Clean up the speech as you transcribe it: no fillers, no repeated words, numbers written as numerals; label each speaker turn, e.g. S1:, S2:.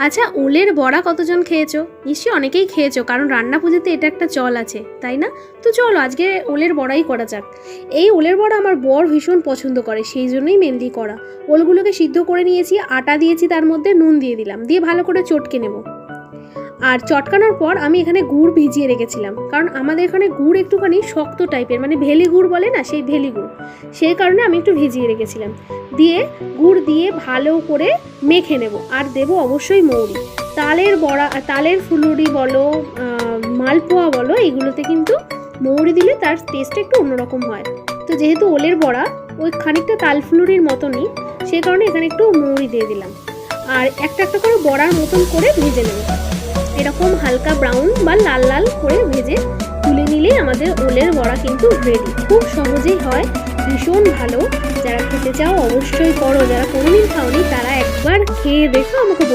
S1: আচ্ছা, ওলের বড়া কতজন খেয়েছো? নিশ্চয়ই অনেকেই খেয়েছো, কারণ রান্না পুজোতে এটা একটা চল আছে, তাই না? তো চলো আজকে ওলের বড়াই করা যাক। এই ওলের বড়া আমার বর ভীষণ পছন্দ করে, সেই জন্যই মেনলি করা। ওলগুলোকে সিদ্ধ করে নিয়েছি, আটা দিয়েছি, তার মধ্যে নুন দিয়ে দিলাম, দিয়ে ভালো করে চটকে নেব। আর চটকানোর পর আমি এখানে গুড় ভিজিয়ে রেখেছিলাম, কারণ আমাদের এখানে গুড় একটুখানি শক্ত টাইপের, মানে ভেলি গুড় বলে না, সেই ভেলি গুড়, সেই কারণে আমি একটু ভিজিয়ে রেখেছিলাম। দিয়ে গুড় দিয়ে ভালো করে মেখে নেব, আর দেবো অবশ্যই মৌরি। তালের বড়া, তালের ফুলুরি বলো, মালপোয়া বলো, এগুলোতে কিন্তু মৌরি দিলে তার টেস্টটা একটু অন্যরকম হয়। তো যেহেতু ওলের বড়া ওই খানিকটা তাল ফুলুরির মতনই, সেই কারণে এখানে একটু মৌরি দিয়ে দিলাম। আর একটা একটা করে বড়ার মতন করে ভেজে নেব, এরকম হালকা ব্রাউন বা লাল লাল করে ভেজে তুলে নিলেই আমাদের ওলের বড়া কিন্তু রেডি। খুব সহজেই হয়, ভীষণ ভালো। যারা খেতে চাও অবশ্যই করো, যারা কোনোদিন খাওনি তারা একবার খেয়ে দেখো, আমাকে বলো।